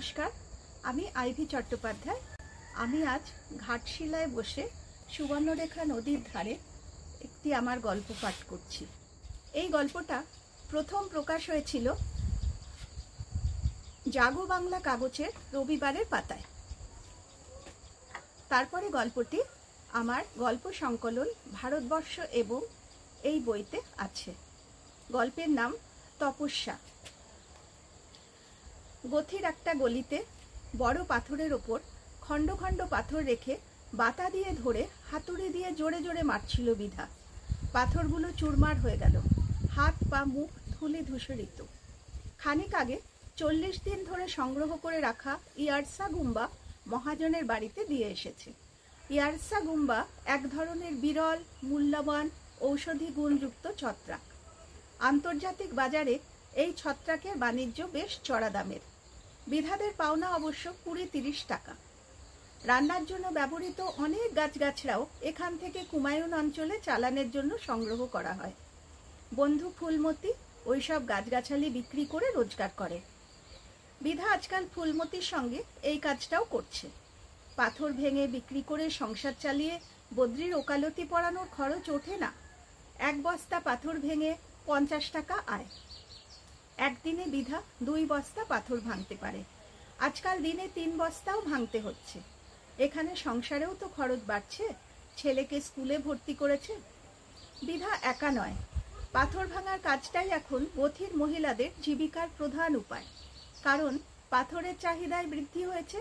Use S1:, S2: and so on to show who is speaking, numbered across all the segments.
S1: নমস্কার, আমি আইভি চট্টোপাধ্যায়। আমি আজ ঘাটশিলায় বসে সুবর্ণরেখা নদীর ধারে একটি আমার গল্প পাঠ করছি। এই গল্পটা প্রথম প্রকাশ হয়েছিল জাগো বাংলা কাগজের রবিবারের পাতায়। তারপরে গল্পটি আমার গল্প সংকলন ভারতবর্ষ এবং এই বইতে আছে। গল্পের নাম তপস্যা। গথির একটা গলিতে বড় পাথরের ওপর খণ্ড খণ্ড পাথর রেখে বাতা দিয়ে ধরে হাতুড়ি দিয়ে জোরে জোরে মারছিল বিধা। পাথরগুলো চুরমার হয়ে গেল, হাত পা মুখ ধুলি ধূসরিত। খানিক আগে 40 দিন ধরে সংগ্রহ করে রাখা ইয়ারসা গুম্বা মহাজনের বাড়িতে দিয়ে এসেছে। ইয়ারসা গুম্বা এক ধরনের বিরল মূল্যবান ঔষধি গুণযুক্ত ছত্রাক। আন্তর্জাতিক বাজারে এই ছত্রাকের বাণিজ্য বেশ চড়া দামের। বিধাদের পাওনা অবশ্য 20-30 টাকা। রান্নার জন্য ব্যবহৃত অনেক গাছগাছরাও এখান থেকে কুমায়ুন অঞ্চলে চালানের জন্য সংগ্রহ করা হয়। বন্ধু ফুলমতি ওইসব গাছগাছালি বিক্রি করে রোজগার করে। বিধা আজকাল ফুলমতির সঙ্গে এই কাজটাও করছে। পাথর ভেঙে বিক্রি করে সংসার চালিয়ে বদ্রির ওকালতি পড়ানোর খরচ ওঠে না। 1 বস্তা পাথর ভেঙে 50 টাকা আয়। একদিনে বিধা 2 বস্তা পাথর ভাঙতে পারে। আজকাল দিনে 3 বস্তাও ভাঙতে হচ্ছে। এখানে সংসারেও তো খরচ বাড়ছে। ছেলেকে স্কুলে ভর্তি করেছে। বিধা একা নয়, পাথর ভাঙার কাজটাই এখন গথির মহিলাদের জীবিকার প্রধান উপায়। কারণ পাথরের চাহিদায় বৃদ্ধি হয়েছে,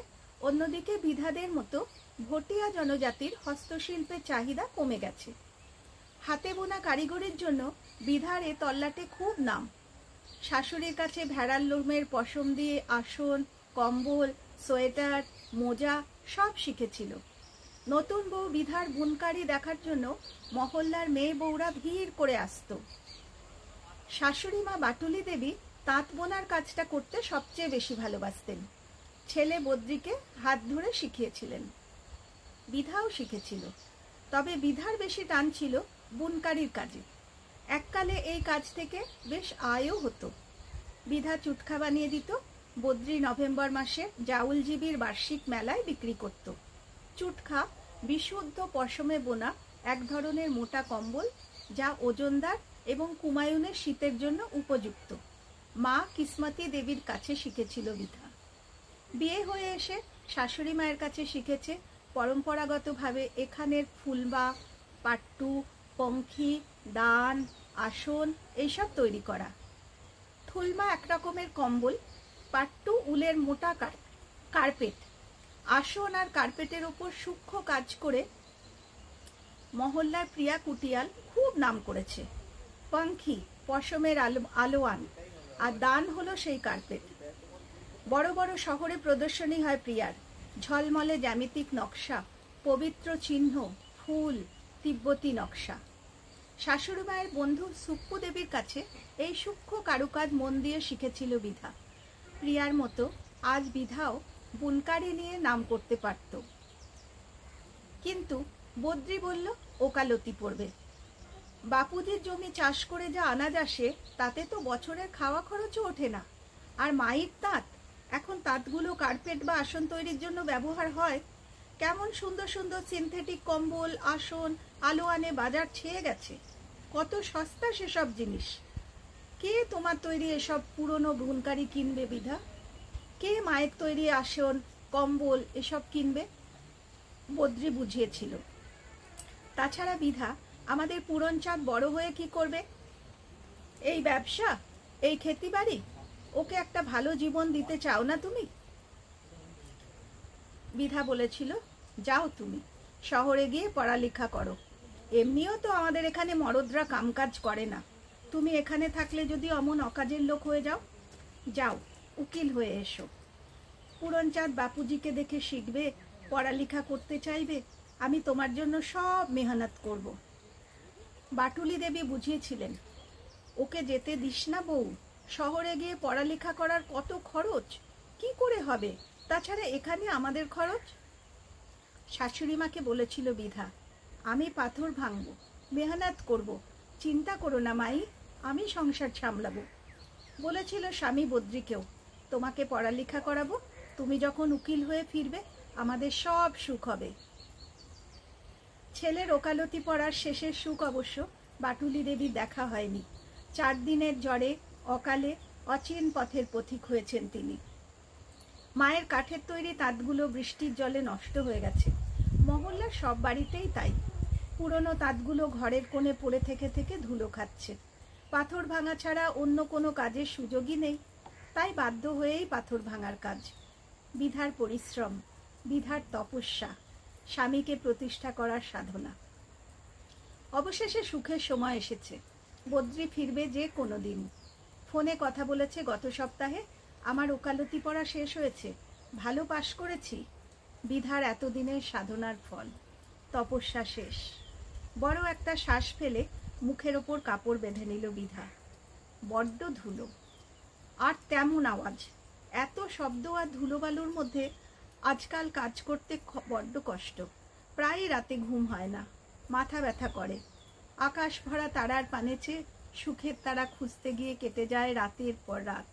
S1: অন্যদিকে বিধাদের মতো ভটিয়া জনজাতির হস্তশিল্পের চাহিদা কমে গেছে। হাতে বোনা কারিগরির জন্য বিধার এ তল্লাটে খুব নাম। শাশুড়ির কাছে ভেড়ার লোমের পশম দিয়ে আসন, কম্বল, সোয়েটার, মোজা সব শিখেছিল। নতুন বউ বিধার বুনকারি দেখার জন্য মহল্লার মেয়ে বউরা ভিড় করে আসত। শাশুড়ি মা বাটুলি দেবী তাঁত বোনার কাজটা করতে সবচেয়ে বেশি ভালোবাসতেন। ছেলে বদ্রিকে হাত ধরে শিখিয়েছিলেন। বিধাও শিখেছিল, তবে বিধার বেশি টান ছিল বুনকারির কাজে। এককালে এই কাজ থেকে বেশ আয়ও হতো। বিধা চুটখা বানিয়ে দিত। বদ্রি নভেম্বর মাসে জাউলজীবীর বার্ষিক মেলায় বিক্রি করত। চুটখা বিশুদ্ধ পশমে বোনা এক ধরনের মোটা কম্বল, যা ওজনদার এবং কুমায়ুনের শীতের জন্য উপযুক্ত। মা কিসমতি দেবীর কাছে শিখেছিল বিধা। বিয়ে হয়ে এসে শাশুড়ি মায়ের কাছে শিখেছে পরম্পরাগতভাবে এখানের ফুলবা, পাট্টু, পঙ্খি, দান, আসন এইসব তৈরি করা। থুলমা এক রকমের কম্বল, পাট্টু উলের মোটা কার্পেট। আসন আর কার্পেটের ওপর সূক্ষ্ম কাজ করে মহল্লার প্রিয়া কুটিয়াল খুব নাম করেছে। পঙ্খি পশমের আলোয়ান, আর দান হলো সেই কার্পেট। বড় বড় শহরে প্রদর্শনী হয় প্রিয়ার। ঝলমলে জ্যামিতিক নকশা, পবিত্র চিহ্ন, ফুল, তিব্বতী নকশা। শাশুড়ি মায়ের বন্ধু সুপ্পু দেবীর কাছে এই সূক্ষ্ম কারুকাজ মন দিয়ে শিখেছিল বিধা। প্রিয়ার মতো আজ বিধাও বুনকারি নিয়ে নাম করতে পারত। কিন্তু বদ্রি বলল ওকালতি পড়বে। বাপুজির জমি চাষ করে যা আনাজ আসে তাতে তো বছরের খাওয়া খরচও ওঠে না। আর মায়ের তাঁত, এখন তাঁতগুলো কার্পেট বা আসন তৈরির জন্য ব্যবহার হয়। কেমন সুন্দর সুন্দর সিনথেটিক কম্বল, আসন, আলোয়ানে বাজার ছেয়ে গেছে। কত সস্তা সেসব জিনিস। কে তোমার তৈরি এসব পুরনো বুনকারি কিনবে বিধা? কে মায়ের তৈরি আসন, কম্বল এসব কিনবে? বদ্রি বুঝিয়েছিল। তাছাড়া বিধা আমাদের পুরনচাঁদ বড় হয়ে কি করবে? এই ব্যবসা, এই খেতিবাড়ি? ওকে একটা ভালো জীবন দিতে চাও না তুমি? বিধা বলেছিল, যাও তুমি শহরে গিয়ে পড়ালেখা করো। এমনিও তো আমাদের এখানে মরদরা কামকাজ করে না। তুমি এখানে থাকলে যদি অমন অকাজের লোক হয়ে যাও, যাও উকিল হয়ে এসো। পুরনচাঁদ বাপুজিকে দেখে শিখবে, পড়ালেখা করতে চাইবে। আমি তোমার জন্য সব মেহনত করব। বাটুলি দেবী বুঝিয়েছিলেন, ওকে যেতে দিস না বউ। শহরে গিয়ে পড়ালেখা করার কত খরচ, কি করে হবে? তাছাড়া এখানে আমাদের খরচ। শাশুড়ি মাকে বলেছিল বিধা, আমি পাথর ভাঙবো, মেহনত করব, চিন্তা করো না মাই, আমি সংসার সামলাবো। বলেছিল স্বামী বদ্রিকেও, তোমাকে পড়ালেখা করাবো, তুমি যখন উকিল হয়ে ফিরবে আমাদের সব সুখ হবে। ছেলের ওকালতি পড়ার শেষের সুখ অবশ্য বাটুলি দেবীর দেখা হয়নি। 4 দিনের জ্বরে অকালে অচিন পথের পথিক হয়েছেন তিনি। মায়ের কাঠের তৈরি তাঁতগুলো বৃষ্টির জলে নষ্ট হয়ে গেছে। মহল্লার সব বাড়িতেই তাই। পুরনো তাঁতগুলো ঘরের কোণে পড়ে থেকে থেকে ধুলো খাচ্ছে। পাথর ভাঙা ছাড়া অন্য কোনো কাজের সুযোগই নেই, তাই বাধ্য হয়েই পাথর ভাঙার কাজ। বিধার পরিশ্রম, বিধার তপস্যা, স্বামীকে প্রতিষ্ঠা করার সাধনা। অবশেষে সুখের সময় এসেছে। বদ্রি ফিরবে যে কোনো দিন। ফোনে কথা বলেছে গত সপ্তাহে, আমার ওকালতি পড়া শেষ হয়েছে, ভালো পাশ করেছি। বিধার এতদিনের সাধনার ফল, তপস্যা শেষ। বড় একটা শ্বাস ফেলে মুখের ওপর কাপড় বেঁধে নিল বিধা। বড্ড ধুলো, আর তেমন আওয়াজ। এত শব্দ আর ধুলোবালুর মধ্যে আজকাল কাজ করতে বড্ড কষ্ট। প্রায় রাতে ঘুম হয় না, মাথা ব্যথা করে। আকাশ ভরা তারার পানেচে সুখের তারা খুঁজতে গিয়ে কেটে যায় রাতের পর রাত।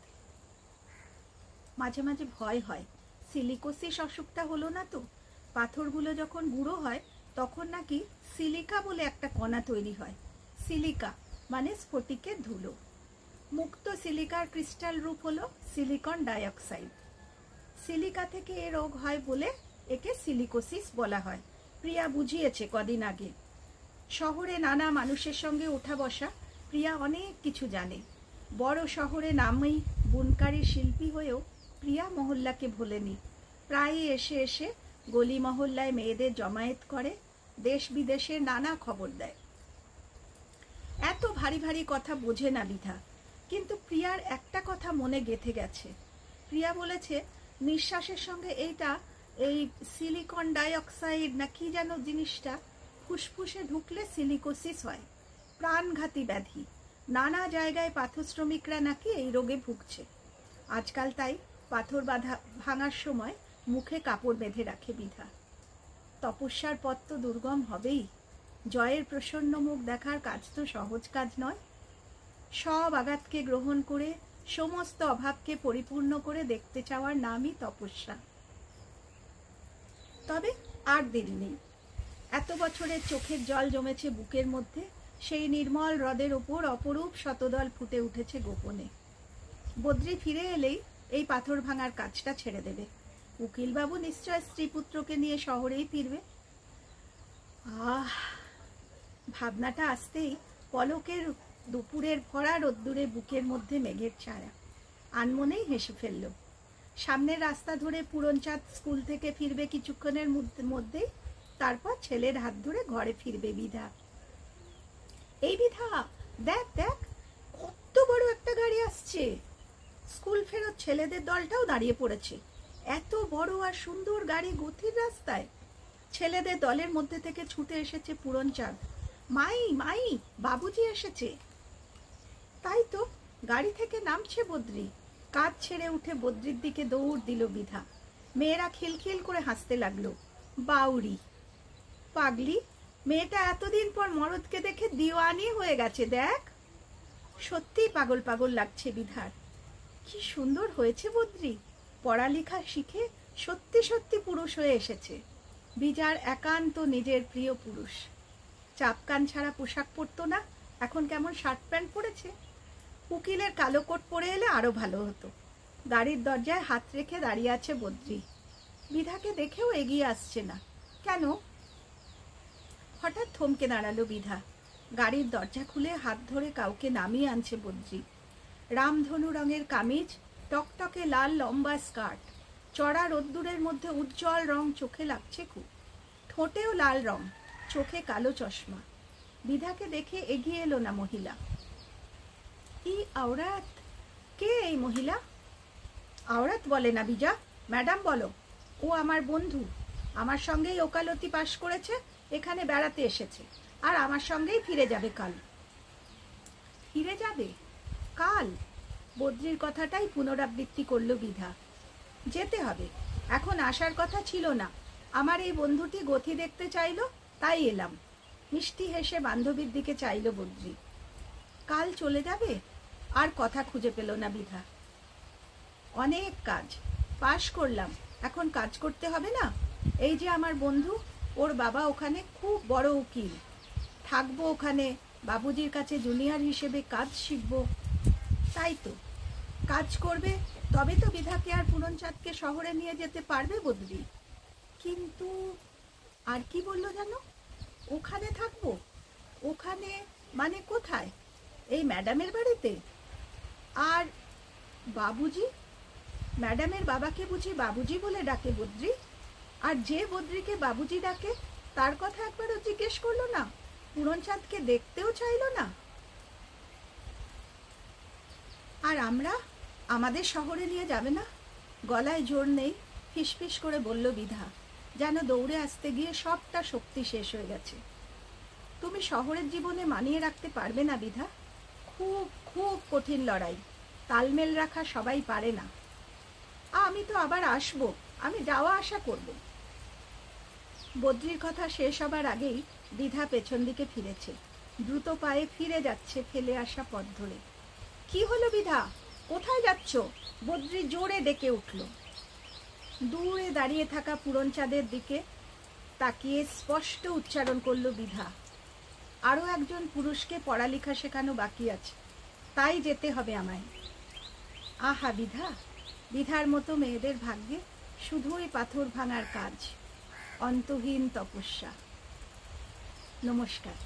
S1: মাঝে মাঝে ভয় হয়, সিলিকোসিস অসুখটা হলো না তো? পাথরগুলো যখন গুঁড়ো হয় তখন নাকি সিলিকা বলে একটা কণা তৈরি হয়। সিলিকা মানে স্ফটিকের ধুলো। মুক্ত সিলিকার ক্রিস্টাল রূপ হলো সিলিকন ডাইঅক্সাইড। সিলিকা থেকে এ রোগ হয় বলে একে সিলিকোসিস বলা হয়। প্রিয়া বুঝিয়েছে কদিন আগে। শহরে নানা মানুষের সঙ্গে ওঠা বসা, প্রিয়া অনেক কিছু জানে। বড় শহরে নামেই বুনকারী শিল্পী হয়েও প্রিয়া মহল্লাকে ভোলেনি। প্রায়ই এসে এসে গলি মহল্লায় মেয়েদের জমায়েত করে, দেশ বিদেশের নানা খবর দেয়। এত ভারী ভারী কথা বোঝে না বিধা, কিন্তু প্রিয়ার একটা কথা মনে গেঁথে গেছে। প্রিয়া বলেছে নিঃশ্বাসের সঙ্গে এই সিলিকন ডাইঅক্সাইড না কি যেন জিনিসটা ফুসফুসে ঢুকলে সিলিকোসিস হয়, প্রাণঘাতী ব্যাধি। নানা জায়গায় পাথর শ্রমিকরা নাকি এই রোগে ভুগছে। আজকাল তাই পাথর ভাঙার সময় মুখে কাপড় বেঁধে রাখে বিধা। তপস্যার পথ তো দুর্গম হবেই। জয়ের প্রসন্ন মুখ দেখার কাজ তো সহজ কাজ নয়। সব আঘাতকে গ্রহণ করে সমস্ত অভাবকে পরিপূর্ণ করে দেখতে চাওয়ার নামই তপস্যা। তবে আর দেরি নেই। এত বছরের চোখের জল জমেছে বুকের মধ্যে, সেই নির্মল হ্রদের ওপর অপরূপ শতদল ফুটে উঠেছে গোপনে। বদ্রি ফিরে এলেই এই পাথর ভাঙার কাজটা ছেড়ে দেবে। উকিলবাবু নিশ্চয় স্ত্রী পুত্রকে নিয়ে শহরেই ফিরবে। ভাবনাটা আসতেই পলকের দুপুরের ভরা রোদ্দুরে বুকের মধ্যে মেঘের ছায়া। আনমনেই হেসে ফেলল। সামনের রাস্তা ধরে পুরনচাঁদ স্কুল থেকে ফিরবে কিছুক্ষণের মধ্যেই। তারপর ছেলের হাত ধরে ঘরে ফিরবে বিধা। এই বিধা, দেখ দেখ কত বড় একটা গাড়ি আসছে। স্কুল ফেরত ছেলেদের দলটাও দাঁড়িয়ে পড়েছে। এত বড় আর সুন্দর গাড়ি গতির রাস্তায়। ছেলেদের দলের মধ্যে থেকে ছুটে এসেছে পুরনচাঁদ। মাই মাই, বাবুজি এসেছে। তাই তো গাড়ি থেকে নামছে বদ্রি। কাজ ছেড়ে উঠে বদ্রির দিকে দৌড় দিল বিধা। মেয়েরা খিলখিল করে হাসতে লাগলো। বাউরি পাগলি, মেয়েটা এতদিন পর মরদকে দেখে দিওয়ানি হয়ে গেছে দেখ। সত্যি পাগল পাগল লাগছে বিধার। কি সুন্দর হয়েছে বদ্রি, পড়ালেখা শিখে সত্যি সত্যি পুরুষ হয়ে এসেছে। বিজার একান্ত নিজের প্রিয় পুরুষ। চাপকান ছাড়া পোশাক পরতো না, এখন কেমন শার্ট প্যান্ট পরেছে। উকিলের কালো কোট পরে এলে আরো ভালো হতো। গাড়ির দরজায় হাত রেখে দাঁড়িয়ে আছে বদ্রি। বিধাকে দেখেও এগিয়ে আসছে না কেন? হঠাৎ থমকে দাঁড়ালো বিধা। গাড়ির দরজা খুলে হাত ধরে কাউকে নামিয়ে আনছে বদ্রি। রামধনু রঙের কামিজ, টকটকে লাল লম্বা স্কার্ট, চড়া রোদ্দুরের মধ্যে উজ্জ্বল রং চোখে লাগছে খুব। ঠোঁটেও লাল রং, চোখে কালো চশমা। বিধাকে দেখে এগিয়ে এলো না মহিলা। ই আওরাত, কে এই মহিলা? আওরাত বলে না বিজা, ম্যাডাম বলো। ও আমার বন্ধু, আমার সঙ্গেই ওকালতি পাশ করেছে, এখানে বেড়াতে এসেছে, আর আমার সঙ্গেই ফিরে যাবে কাল। ফিরে যাবে কাল? বদ্রির কথাটাই পুনরাবৃত্তি করল বিধা। যেতে হবে, এখন আসার কথা ছিল না। আমার এই বন্ধুটি গতি দেখতে চাইলো, তাই এলাম। মিষ্টি হেসে বান্ধবীর দিকে চাইল বদ্রি। কাল চলে যাবে? আর কথা খুঁজে পেল না বিধা। অনেক কাজ, পাশ করলাম, এখন কাজ করতে হবে না? এই যে আমার বন্ধু, ওর বাবা ওখানে খুব বড় উকিল, থাকবো ওখানে, বাবুজির কাছে জুনিয়র হিসেবে কাজ শিখবো। তাই তো, কাজ করবে, তবে তো বিধাকে আর পুরনচাঁদকে শহরে নিয়ে যেতে পারবে বদ্রি। কিন্তু আর কি বললো জানো? ওখানে থাকবো? ওখানে মানে কোথায়? এই ম্যাডামের বাড়িতে? আর বাবুজি? ম্যাডামের বাবাকে বুঝি বাবুজি বলে ডাকে বদ্রি? আর যে বদ্রিকে বাবুজি ডাকে তার কথা একবারও জিজ্ঞেস করলো না? পুরনচাঁদকে দেখতেও চাইলো না? আর আমরা, আমাদের শহরে নিয়ে যাবে না? গলায় জোর নেই, ফিসফিস করে বলল বিধা, যেন দৌড়ে আসতে গিয়ে সবটা শক্তি শেষ হয়ে গেছে। তুমি শহরের জীবনে মানিয়ে রাখতে পারবে না বিধা। খুব খুব কঠিন লড়াই, তালমেল রাখা সবাই পারে না। আমি তো আবার আসবো, আমি যাওয়া আসা করব। বদ্রির কথা শেষ হবার আগেই বিধা পেছন দিকে ফিরেছে, দ্রুত পায়ে ফিরে যাচ্ছে ফেলে আসা পথ ধরে। কি হলো বিধা, কোথায় যাচ্ছ? বদ্রি জোরে ডেকে উঠল। দূরে দাঁড়িয়ে থাকা পুরনচাঁদের দিকে তাকিয়ে স্পষ্ট উচ্চারণ করলো বিধা, আরো একজন পুরুষকে পড়ালেখা শেখানো বাকি আছে, তাই যেতে হবে আমায়। আহা বিধা, বিধার মতো মেয়েদের ভাগ্যে শুধুই পাথর ভাঙার কাজ, অন্তহীন তপস্যা। নমস্কার।